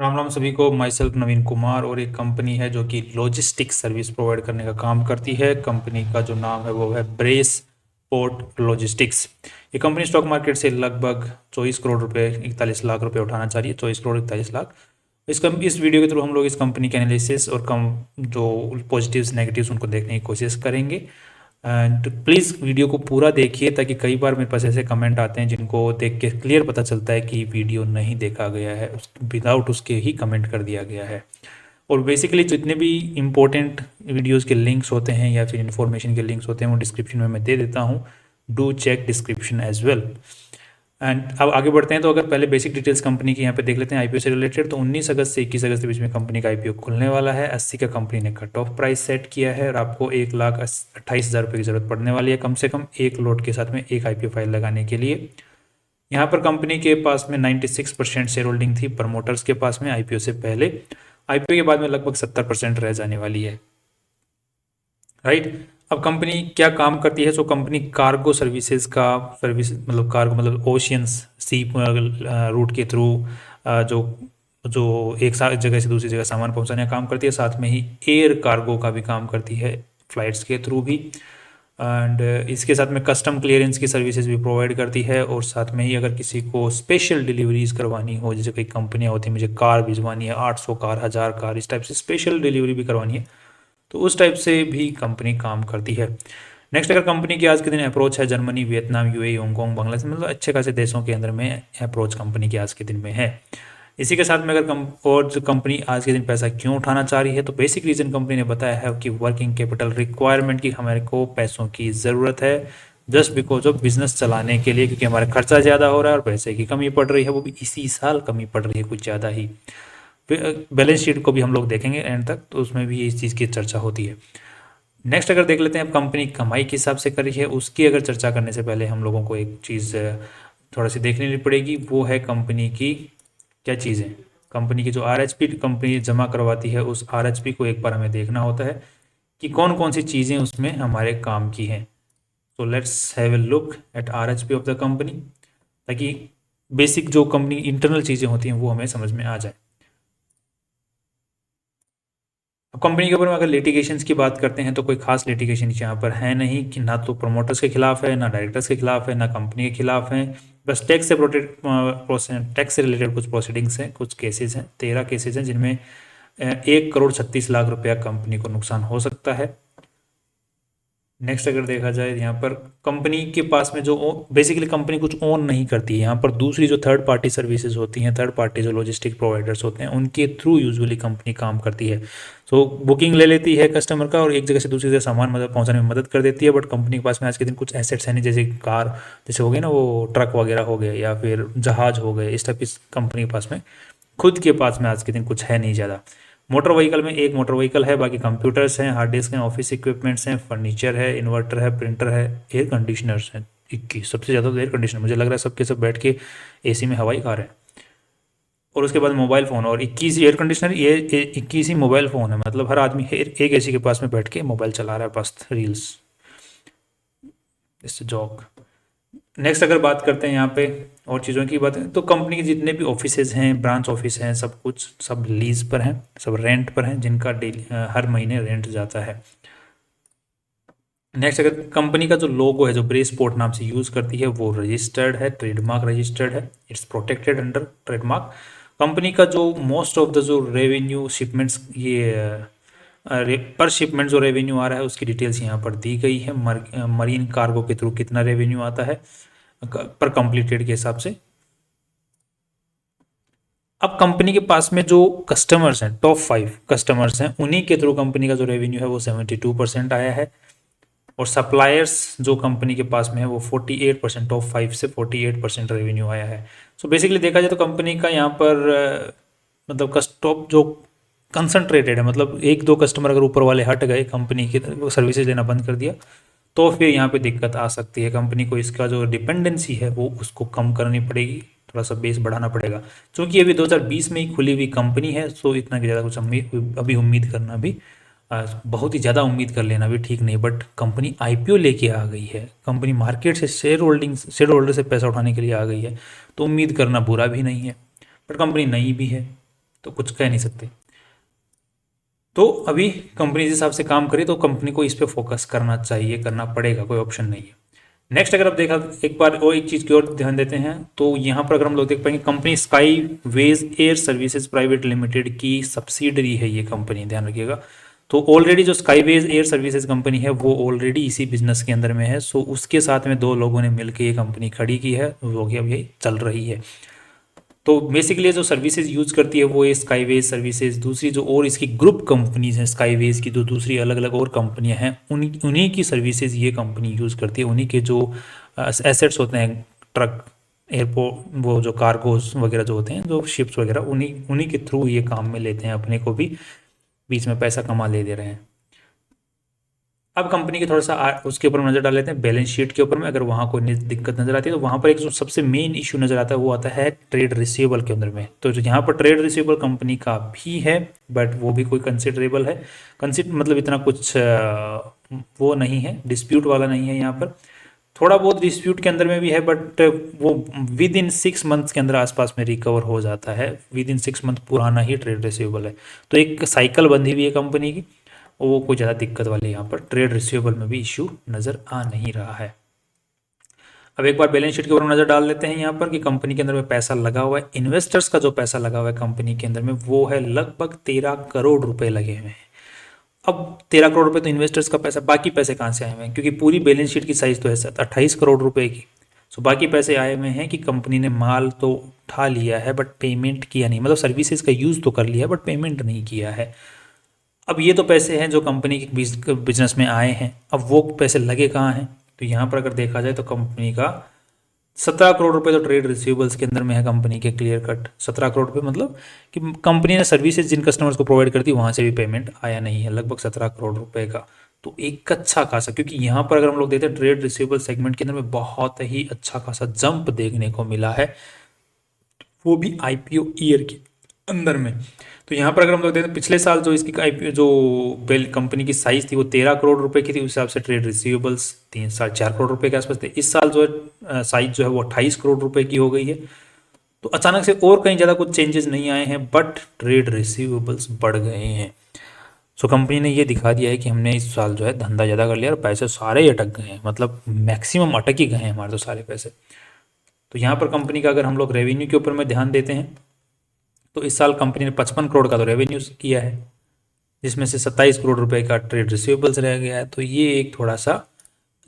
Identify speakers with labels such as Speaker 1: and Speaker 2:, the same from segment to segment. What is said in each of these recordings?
Speaker 1: राम राम सभी को। My self नवीन कुमार और एक कंपनी है जो कि लॉजिस्टिक्स सर्विस प्रोवाइड करने का काम करती है। कंपनी का जो नाम है वो है ब्रेस पोर्ट लॉजिस्टिक्स। ये कंपनी स्टॉक मार्केट से लगभग 24 करोड़ रुपए 41 लाख रुपए उठाना चाह रही है। 24 करोड़ 41 लाख। इस वीडियो के थ्रू हम लोग इस कंपनी के एनालिसिस और कम जो पॉजिटिव्स नेगेटिव्स उनको देखने की कोशिश करेंगे। एंड प्लीज़ वीडियो को पूरा देखिए, ताकि कई बार मेरे पास ऐसे कमेंट आते हैं जिनको देख के क्लियर पता चलता है कि वीडियो नहीं देखा गया है, विदाउट उसके ही कमेंट कर दिया गया है। और बेसिकली जितने भी इम्पोर्टेंट वीडियोस के लिंक्स होते हैं या फिर इन्फॉर्मेशन के लिंक्स होते हैं वो डिस्क्रिप्शन में मैं दे देता हूँ। Do check description as well. And अब आगे बढ़ते हैं, तो अगर पहले बेसिक डिटेल्स कंपनी की यहाँ पे देख लेते हैं आईपीओ से रिलेटेड। तो 19 अगस्त से 21 अगस्त के बीच में कंपनी का आईपीओ खुलने वाला है। 80 का कंपनी ने कट ऑफ प्राइस सेट किया है और आपको 1,28,000 रुपये की ज़रूरत पड़ने वाली है कम से कम एक लोट के साथ में एक आईपीओ फाइल लगाने के लिए। यहाँ पर कंपनी के पास में 96% शेयर होल्डिंग थी प्रमोटर्स के पास में आईपीओ से पहले। आईपीओ के बाद में लगभग 70% रह जाने वाली है। राइट। अब कंपनी क्या काम करती है? सो कंपनी कार्गो सर्विसेज का सर्विस मतलब कार्गो मतलब ओशियंस सी रूट के थ्रू जो जो एक जगह से दूसरी जगह सामान पहुंचाने का काम करती है। साथ में ही एयर कार्गो का भी काम करती है, फ्लाइट्स के थ्रू भी। एंड इसके साथ में कस्टम क्लियरेंस की सर्विसेज भी प्रोवाइड करती है। और साथ में ही अगर किसी को स्पेशल डिलीवरीज करवानी हो, जैसे कई कंपनियां होती हैं, मुझे कार भिजवानी है, 800 कार, 1000 कार, इस टाइप से स्पेशल डिलीवरी भी करवानी है, तो उस टाइप से भी कंपनी काम करती है। नेक्स्ट, अगर कंपनी की आज के दिन अप्रोच है Germany, Vietnam, UAE, Hong Kong, Bangladesh, मतलब अच्छे खासे देशों के अंदर में अप्रोच कंपनी की आज के दिन में है। इसी के साथ में अगर और जो कंपनी आज के दिन पैसा क्यों उठाना चाह रही है, तो बेसिक रीज़न कंपनी ने बताया है कि वर्किंग कैपिटल रिक्वायरमेंट की हमारे को पैसों की ज़रूरत है, जस्ट बिकॉज ऑफ बिजनेस चलाने के लिए, क्योंकि हमारा खर्चा ज़्यादा हो रहा है और पैसे की कमी पड़ रही है, वो भी इसी साल कमी पड़ रही है कुछ ज़्यादा ही। बैलेंस शीट को भी हम लोग देखेंगे एंड तक, तो उसमें भी इस चीज़ की चर्चा होती है। नेक्स्ट, अगर देख लेते हैं अब कंपनी कमाई किस हिसाब से कर रही है, उसकी अगर चर्चा करने से पहले हम लोगों को एक चीज़ थोड़ा सी देख लेनी पड़ेगी। वो है कंपनी की क्या चीज़ें, कंपनी की जो आरएचपी कंपनी जमा करवाती है, उस आरएचपी को एक बार हमें देखना होता है कि कौन कौन सी चीज़ें उसमें हमारे काम की हैं। तो let's have a look at RHP of the company, ताकि बेसिक जो कंपनी इंटरनल चीज़ें होती हैं वो हमें समझ में आ जाए। अब कंपनी के ऊपर में अगर लिटिगेशंस की बात करते हैं, तो कोई खास लिटिगेशन यहाँ पर है नहीं, कि ना तो प्रमोटर्स के खिलाफ है, ना डायरेक्टर्स के खिलाफ है, ना कंपनी के खिलाफ है। बस टैक्स से टैक्स से रिलेटेड कुछ प्रोसीडिंग्स हैं, कुछ केसेस हैं, 13 केसेस हैं, जिनमें 1,36,00,000 रुपया कंपनी को नुकसान हो सकता है। नेक्स्ट, अगर देखा जाए यहाँ पर कंपनी के पास में जो बेसिकली कंपनी कुछ ओन नहीं करती है, यहाँ पर दूसरी जो थर्ड पार्टी सर्विसेज होती हैं, थर्ड पार्टी जो लॉजिस्टिक प्रोवाइडर्स होते हैं, उनके थ्रू यूजुअली कंपनी काम करती है। सो बुकिंग ले लेती है कस्टमर का और एक जगह से दूसरी जगह सामान मतलब पहुँचाने में मदद कर देती है। बट कंपनी के पास में आज के दिन कुछ एसेट्स हैं नहीं, जैसे कार, जैसे हो गए ना वो ट्रक वगैरह हो गए, या फिर जहाज हो गए, इस टाइप की कंपनी के पास में खुद के पास में आज के दिन कुछ है नहीं ज़्यादा। मोटर व्हीकल में एक मोटर व्हीकल है, बाकी कंप्यूटर्स हैं, हार्ड डिस्क हैं, ऑफिस इक्विपमेंट्स हैं, फर्नीचर है, इन्वर्टर है, प्रिंटर है, एयर कंडीशनर्स हैं। 21 सबसे ज़्यादा तो एयर कंडीशनर, मुझे लग रहा है सबके सब बैठ के एसी में हवा ही खा रहे हैं। और उसके बाद मोबाइल फ़ोन, और 21 एयर कंडीशनर, ये 21 ही मोबाइल फ़ोन है, मतलब हर आदमी एक एसी के पास में बैठ के मोबाइल चला रहा है, बस रील्स, इससे जॉक। नेक्स्ट, अगर बात करते हैं यहाँ पे और चीज़ों की बात है, तो कंपनी के जितने भी ऑफिसेज हैं, ब्रांच ऑफिस हैं, सब कुछ सब लीज पर हैं, सब रेंट पर हैं, जिनका डेली हर महीने रेंट जाता है। नेक्स्ट, अगर कंपनी का जो लोगो है, जो ब्रेस पोर्ट नाम से यूज़ करती है, वो रजिस्टर्ड है, ट्रेडमार्क रजिस्टर्ड है, it's protected under trademark. Company का जो मोस्ट ऑफ द जो रेवेन्यू शिपमेंट्स, ये पर शिपमेंट जो रेवेन्यू आ रहा है, उसकी डिटेल्स यहाँ पर दी गई है। मरीन कार्गो के थ्रू कितना रेवेन्यू आता है पर कंप्लीटेड के हिसाब से। अब कंपनी के पास में जो कस्टमर्स हैं, टॉप 5 कस्टमर्स हैं, उन्हीं के थ्रू कंपनी का जो रेवेन्यू है वो 72% आया है। और सप्लायर्स जो कंपनी के पास में है वो 48%, टॉप 5 से 48% रेवेन्यू आया है। सो बेसिकली देखा जाए तो कंपनी का यहाँ पर मतलब टॉप जो कंसंट्रेटेड है, मतलब एक दो कस्टमर अगर ऊपर वाले हट गए, कंपनी की सर्विसेज लेना बंद कर दिया, तो फिर यहाँ पे दिक्कत आ सकती है। कंपनी को इसका जो डिपेंडेंसी है वो उसको कम करनी पड़ेगी, थोड़ा सा बेस बढ़ाना पड़ेगा। क्योंकि अभी 2020 में ही खुली हुई कंपनी है, सो इतना ज़्यादा कुछ अभी उम्मीद करना भी बहुत ही ज़्यादा उम्मीद कर लेना भी ठीक नहीं। बट कंपनी आईपीओ लेके आ गई है, कंपनी मार्केट से शेयर होल्डर से पैसा उठाने के लिए आ गई है, तो उम्मीद करना बुरा भी नहीं है। बट कंपनी नई भी है, तो कुछ कह नहीं सकते। तो अभी कंपनी जिस हिसाब से काम करे तो कंपनी को इस पे फोकस करना चाहिए, करना पड़ेगा, कोई ऑप्शन नहीं है। नेक्स्ट अगर आप देखा एक बार और एक चीज़ की ओर ध्यान देते हैं तो यहाँ पर अगर हम लोग देख पाएंगे company Skyways Air Services Private Limited की सब्सिडरी है ये कंपनी, ध्यान रखिएगा। तो ऑलरेडी जो स्काईवेज एयर सर्विसेज कंपनी है वो ऑलरेडी इसी बिजनेस के अंदर में है। सो उसके साथ में दो लोगों ने मिलकर ये कंपनी खड़ी की है, वो कि अब ये चल रही है। तो बेसिकली जो सर्विसेज यूज करती है वो ये स्काईवेज सर्विसेज, दूसरी जो और इसकी ग्रुप कंपनीज हैं स्काईवेज की, जो दूसरी अलग अलग और कंपनियां हैं उन्हीं की सर्विसेज ये कंपनी यूज करती है। उन्हीं के जो एसेट्स होते हैं, ट्रक, एयरपोर्ट, वो जो कार्गोज वगैरह जो होते हैं, जो शिप्स वगैरह, उन्हीं उन्हीं के थ्रू ये काम में लेते हैं, अपने को भी बीच में पैसा कमा ले दे रहे हैं। अब कंपनी के थोड़ा सा उसके ऊपर नज़र डाल लेते हैं, बैलेंस शीट के ऊपर में। अगर वहाँ कोई दिक्कत नज़र आती है तो वहाँ पर एक जो सबसे मेन इशू नज़र आता है वो आता है ट्रेड रिसीवेबल के अंदर में। तो यहाँ पर ट्रेड रिसीवेबल कंपनी का भी है, बट वो भी कोई कंसिडरेबल है, मतलब इतना कुछ वो नहीं है, डिस्प्यूट वाला नहीं है। यहाँ पर थोड़ा बहुत डिस्प्यूट के अंदर में भी है, बट वो विद इन 6 मंथ्स के अंदर आसपास में रिकवर हो जाता है। विद इन 6 मंथ पुराना ही ट्रेड रिसीवेबल है, तो एक साइकिल बंधी हुई है कंपनी की, वो कोई ज़्यादा दिक्कत वाली यहाँ पर ट्रेड रिसीवेबल में भी इश्यू नज़र आ नहीं रहा है। अब एक बार बैलेंस शीट के ऊपर नज़र डाल लेते हैं यहाँ पर कि कंपनी के अंदर में पैसा लगा हुआ है, इन्वेस्टर्स का जो पैसा लगा हुआ है कंपनी के अंदर में वो है लगभग 13 करोड़ रुपए लगे हुए हैं। अब 13 करोड़ रुपए तो इन्वेस्टर्स का पैसा, बाकी पैसे कहाँ से आए हुए हैं, क्योंकि पूरी बैलेंस शीट की साइज तो है 28 करोड़ रुपए की। सो बाकी पैसे आए हुए हैं कि कंपनी ने माल तो उठा लिया है बट पेमेंट किया नहीं, मतलब सर्विसेज का यूज़ तो कर लिया बट पेमेंट नहीं किया है। अब ये तो पैसे हैं जो कंपनी के बिजनेस में आए हैं, अब वो पैसे लगे कहाँ हैं, तो यहाँ पर अगर देखा जाए तो कंपनी का 17 करोड़ रुपए तो ट्रेड रिसीवेबल्स के अंदर में है कंपनी के, क्लियर कट 17 करोड़ रुपए, मतलब कि कंपनी ने सर्विसेज जिन कस्टमर्स को प्रोवाइड करती है वहाँ से भी पेमेंट आया नहीं है, लगभग 17 करोड़ रुपए का। तो एक अच्छा खासा, क्योंकि यहाँ पर अगर हम लोग देखते हैं ट्रेड रिसीवेबल सेगमेंट के अंदर में बहुत ही अच्छा खासा जंप देखने को मिला है, वो भी आईपीओ ईयर के अंदर में। तो यहाँ पर अगर हम लोग देखें पिछले साल जो इसकी आईपीओ जो बेल कंपनी की साइज थी वो 13 करोड़ रुपए की थी, उस हिसाब से ट्रेड रिसीवेबल्स 3-4 करोड़ रुपए के आसपास थे। इस साल जो है साइज जो है वो 28 करोड़ रुपए की हो गई है। तो अचानक से और कहीं ज़्यादा कुछ चेंजेस नहीं आए हैं, बट ट्रेड रिसीवेबल्स बढ़ गए हैं। सो कंपनी ने ये दिखा दिया है कि हमने इस साल जो है धंधा ज़्यादा कर लिया और पैसे सारे ही अटक गए हैं, मतलब मैक्सिमम अटक ही गए हैं हमारे तो सारे पैसे। तो यहाँ पर कंपनी का अगर हम लोग रेवेन्यू के ऊपर में ध्यान देते हैं तो इस साल कंपनी ने 55 करोड़ का तो रेवेन्यू किया है, जिसमें से 27 करोड़ रुपए का ट्रेड रिसीवेबल्स रह गया है। तो ये एक थोड़ा सा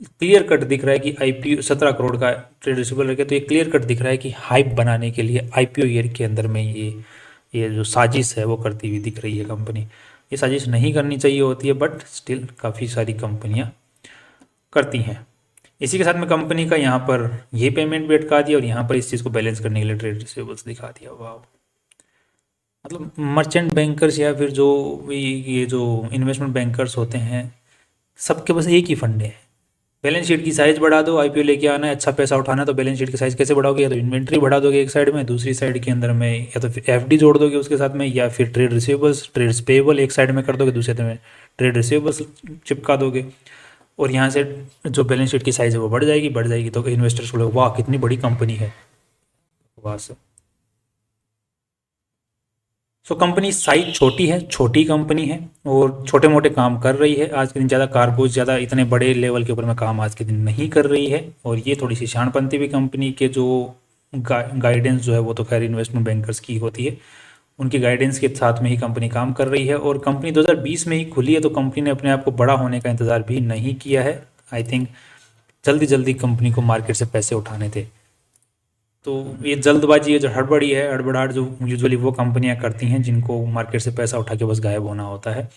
Speaker 1: क्लियर कट दिख रहा है कि आईपीओ 17 करोड़ का ट्रेड रिसीवेबल रह गया, तो ये क्लियर कट दिख रहा है कि हाइप बनाने के लिए आईपीओ ईयर के अंदर में ये जो साजिश है वो करती हुई दिख रही है कंपनी। ये साजिश नहीं करनी चाहिए होती है, बट स्टिल काफ़ी सारी कंपनियाँ करती हैं। इसी के साथ में कंपनी का यहाँ पर ये पेमेंट भी अटका दिया और यहाँ पर इस चीज़ को बैलेंस करने के लिए ट्रेड रिसीवेबल्स दिखा दिया। वाह, मतलब मर्चेंट बैंकर्स या फिर जो ये जो इन्वेस्टमेंट बैंकर्स होते हैं सबके बस एक ही फंडे हैं, बैलेंस शीट की साइज बढ़ा दो, आईपीओ लेके आना है, अच्छा पैसा उठाना है, तो बैलेंस शीट की साइज कैसे बढ़ाओगे, या तो इन्वेंट्री बढ़ा दोगे एक साइड में, दूसरी साइड के अंदर में या तो फिर एफडी जोड़ दोगे उसके साथ में, या फिर ट्रेड रिसीवेबल्स ट्रेड्स पेएबल एक साइड में कर दोगे, दूसरे में ट्रेड रिसीवेबल्स चिपका दोगे, और यहाँ से जो बैलेंस शीट की साइज है वो बढ़ जाएगी तो इन्वेस्टर्स को लगेगा वाह कितनी बड़ी कंपनी है। वाह सर। सो कंपनी साइज छोटी है, छोटी कंपनी है और छोटे मोटे काम कर रही है आज के दिन, ज़्यादा कार्गोज ज़्यादा इतने बड़े लेवल के ऊपर में काम आज के दिन नहीं कर रही है। और ये थोड़ी सी शानपंती भी कंपनी के जो गाइडेंस जो है वो तो खैर इन्वेस्टमेंट बैंकर्स की होती है, उनकी गाइडेंस के साथ में ही कंपनी काम कर रही है। और कंपनी 2020 में ही खुली है, तो कंपनी ने अपने आप को बड़ा होने का इंतज़ार भी नहीं किया है। आई थिंक जल्दी जल्दी कंपनी को मार्केट से पैसे उठाने थे। तो ये जल्दबाजी है, जो हड़बड़ी है, हड़बड़ाहट जो यूजुअली वो कंपनियां करती हैं जिनको मार्केट से पैसा उठा के बस गायब होना होता है।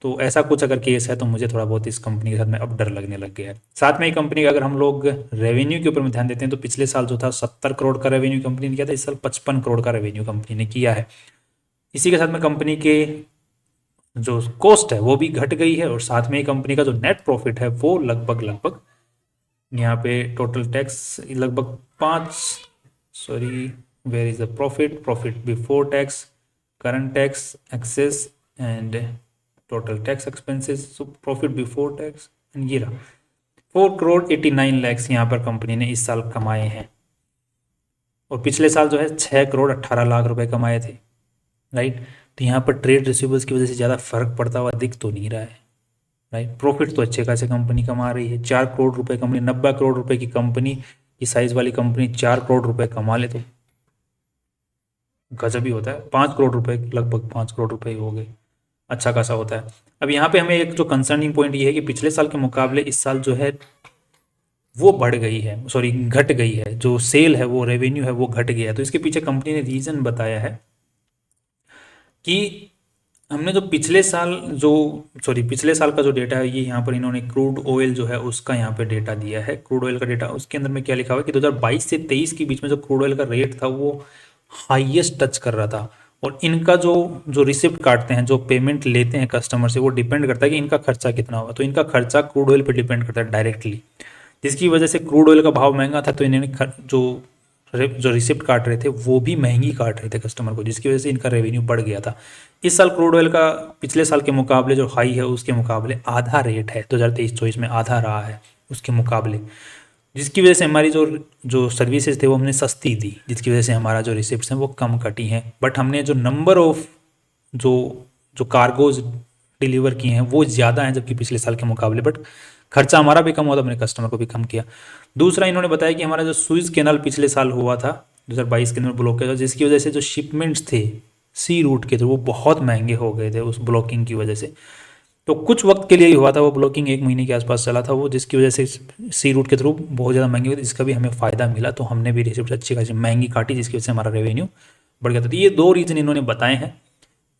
Speaker 1: तो ऐसा कुछ अगर केस है तो मुझे थोड़ा बहुत इस कंपनी के साथ में अब डर लगने लग गया है। साथ में ही कंपनी का अगर हम लोग रेवेन्यू के ऊपर में ध्यान देते हैं तो पिछले साल जो था 70 करोड़ का रेवेन्यू कंपनी ने किया था, इस साल 55 करोड़ का रेवेन्यू कंपनी ने किया है। इसी के साथ में कंपनी के जो कॉस्ट है वो भी घट गई है, और साथ में ही कंपनी का जो नेट प्रॉफिट है वो लगभग यहाँ पे टोटल टैक्स लगभग 5, sorry where is the profit before tax, current tax, excess and total tax expenses, so profit before tax and ये रहा 4 करोड़ 89 लाख यहाँ पर कंपनी ने इस साल कमाए हैं। और पिछले साल जो है 6 करोड़ 18 लाख रुपए कमाए थे, राइट। तो यहाँ पर ट्रेड रिसीवेबल्स की वजह से ज़्यादा फर्क पड़ता हुआ दिख तो नहीं रहा है, राइट। प्रॉफिट तो अच्छे खासे कंपनी कमा रही है, 4 करोड़ रुपए कंपनी, 90 करोड़ रुपए की कंपनी की साइज वाली कंपनी 4 करोड़ रुपए कमा ले तो गजब ही होता है। 5 करोड़ रुपए, लगभग 5 करोड़ रुपए हो गए, अच्छा खासा होता है। अब यहाँ पे हमें एक जो कंसर्निंग पॉइंट ये है कि पिछले साल के मुकाबले इस साल जो है वो बढ़ गई है, सॉरी घट गई है, जो सेल है वो रेवेन्यू है वो घट गया है। तो इसके पीछे कंपनी ने रीज़न बताया है कि हमने जो पिछले साल जो पिछले साल का जो डेटा है, ये यहाँ पर इन्होंने क्रूड ऑयल जो है उसका यहाँ पे डेटा दिया है। क्रूड ऑयल का डेटा, उसके अंदर में क्या लिखा हुआ है कि 2022 से 23 के बीच में जो क्रूड ऑयल का रेट था वो हाईएस्ट टच कर रहा था। और इनका जो जो रिसिप्ट काटते हैं, जो पेमेंट लेते हैं कस्टमर से, वो डिपेंड करता है कि इनका खर्चा कितना हुआ। तो इनका खर्चा क्रूड ऑयल पर डिपेंड करता है डायरेक्टली, जिसकी वजह से क्रूड ऑयल का भाव महंगा था तो इन्होंने जो रिसिप्ट काट रहे थे वो भी महंगी काट रहे थे कस्टमर को, जिसकी वजह से इनका रेवेन्यू बढ़ गया था। इस साल क्रूड ऑयल का पिछले साल के मुकाबले जो हाई है उसके मुकाबले आधा रेट है, 2023-24 में आधा रहा है उसके मुकाबले, जिसकी वजह से हमारी जो जो सर्विसेज थे वो हमने सस्ती दी, जिसकी वजह से हमारा जो रिसिप्ट्स हैं वो कम कटी हैं। बट हमने जो नंबर ऑफ जो जो कार्गोज डिलीवर किए हैं वो ज़्यादा हैं जबकि पिछले साल के मुकाबले, बट खर्चा हमारा भी कम हुआ, तो हमने कस्टमर को भी कम किया। दूसरा, इन्होंने बताया कि हमारा जो सुइज कैनाल पिछले साल हुआ था 2022 के अंदर ब्लॉक किया था, जिसकी वजह से जो शिपमेंट्स थे सी रूट के थे वो बहुत महंगे हो गए थे उस ब्लॉकिंग की वजह से। तो कुछ वक्त के लिए ही हुआ था वो ब्लॉकिंग, 1 महीने के आसपास चला था वो, जिसकी वजह से सी रूट के थ्रू बहुत ज़्यादा महंगे हुए, जिसका भी हमें फ़ायदा मिला। तो हमने भी रिसिप्ट अच्छी खासी महंगी काटी, जिसकी वजह से हमारा रेवेन्यू बढ़ गया था। तो ये 2 रीज़न इन्होंने बताए हैं।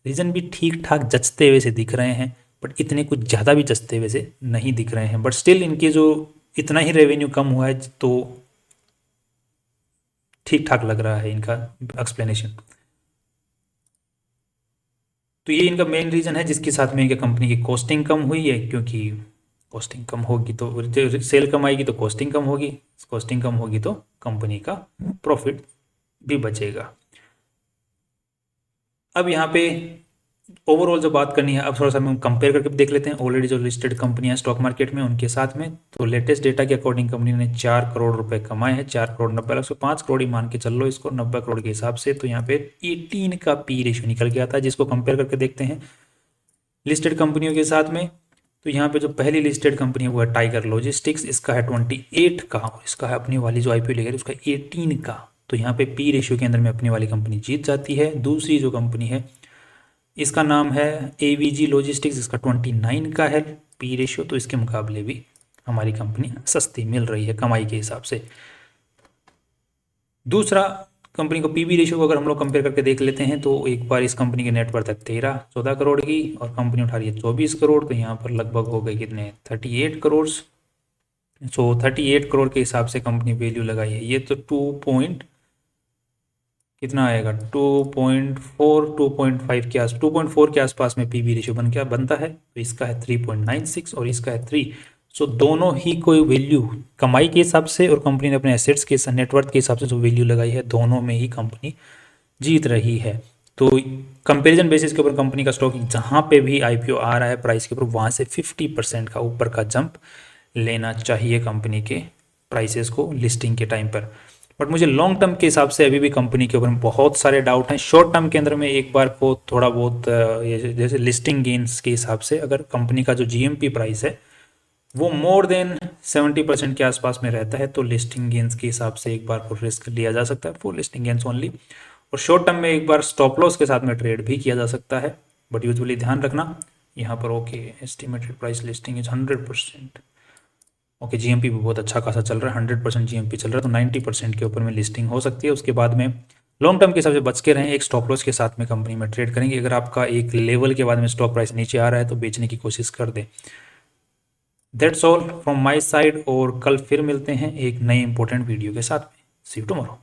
Speaker 1: रीज़न भी ठीक ठाक जचते हुए से दिख रहे हैं, बट इतने कुछ ज़्यादा भी जचते हुए से नहीं दिख रहे हैं। बट स्टिल इनके जो इतना ही रेवेन्यू कम हुआ है तो ठीक ठाक लग रहा है इनका एक्सप्लेनेशन। तो ये इनका मेन रीज़न है जिसके साथ में इनके कंपनी की कॉस्टिंग कम हुई है, क्योंकि कॉस्टिंग कम होगी तो सेल कम आएगी, तो कॉस्टिंग कम होगी, कॉस्टिंग कम होगी तो कंपनी का प्रॉफिट भी बचेगा। अब यहाँ पे ओवरऑल जो बात करनी है, अब थोड़ा सा हम कंपेयर करके देख लेते हैं ऑलरेडी जो लिस्टेड कंपनियां स्टॉक मार्केट में उनके साथ में। तो लेटेस्ट डेटा के अकॉर्डिंग कंपनी ने 4 करोड़ रुपए कमाए हैं, 4 करोड़ 90 लाख से 5 करोड़ ही मान के चल लो इसको 90 करोड़ के हिसाब से। तो यहाँ पे 18 का पी रेशियो निकल के आता है, जिसको कंपेयर करके देखते हैं लिस्टेड कंपनियों के साथ में। तो यहाँ पे जो पहली लिस्टेड कंपनी है वो है टाइगर लॉजिस्टिक्स, इसका है 28 का, और इसका है अपनी वाली जो IPO लेकर उसका 18 का। तो यहाँ पे पी रेशियो के अंदर में अपनी वाली कंपनी जीत जाती है। दूसरी जो कंपनी है इसका नाम है AVG लॉजिस्टिक्स, इसका 29 का है पी रेशियो, तो इसके मुकाबले भी हमारी कंपनी सस्ती मिल रही है कमाई के हिसाब से। दूसरा, कंपनी को PB रेशियो को अगर हम लोग कंपेयर करके देख लेते हैं तो एक बार इस कंपनी की नेटवर्थ है 13-14 करोड़ की और कंपनी उठा रही है 24 करोड़, तो यहाँ पर लगभग हो गए कितने 38 करोड़। सो 38 करोड़ के हिसाब से कंपनी वैल्यू लगाई है। ये तो कितना आएगा 2.4 2.5 के 2.4 के आसपास में PB रेशियो बनता है। तो इसका है 3.96 और इसका है 3। सो दोनों ही कोई वैल्यू कमाई के हिसाब से और कंपनी ने अपने एसेट्स के नेटवर्थ के हिसाब से जो वैल्यू लगाई है, दोनों में ही कंपनी जीत रही है। तो कंपैरिजन बेसिस के ऊपर कंपनी का स्टॉक जहाँ पे भी IPO आ रहा है प्राइस के ऊपर, वहाँ से 50% का ऊपर का जंप लेना चाहिए कंपनी के प्राइसेस को लिस्टिंग के टाइम पर। बट मुझे लॉन्ग टर्म के हिसाब से अभी भी कंपनी के ऊपर बहुत सारे डाउट हैं। शॉर्ट टर्म के अंदर में एक बार को थोड़ा बहुत जैसे लिस्टिंग गेन्स के हिसाब से अगर कंपनी का जो GMP प्राइस है वो मोर देन 70% के आसपास में रहता है तो लिस्टिंग गेन्स के हिसाब से एक बार को रिस्क लिया जा सकता है फॉर लिस्टिंग गेन्स ओनली। और शॉर्ट टर्म में एक बार स्टॉप लॉस के साथ में ट्रेड भी किया जा सकता है। बट यूजुअली ध्यान रखना यहाँ पर okay estimated price listing is 100%। Okay GMP भी बहुत अच्छा खासा चल रहा है, 100% GMP चल रहा है, तो 90% के ऊपर में लिस्टिंग हो सकती है। उसके बाद में लॉन्ग टर्म के हिसाब से बच के रहें, एक स्टॉप लॉस के साथ में कंपनी में ट्रेड करेंगे। अगर आपका एक लेवल के बाद में स्टॉक प्राइस नीचे आ रहा है तो बेचने की कोशिश कर दें। That's all from my side, और कल फिर मिलते हैं एक नए इंपॉर्टेंट वीडियो के साथ में। सी यू टुमारो।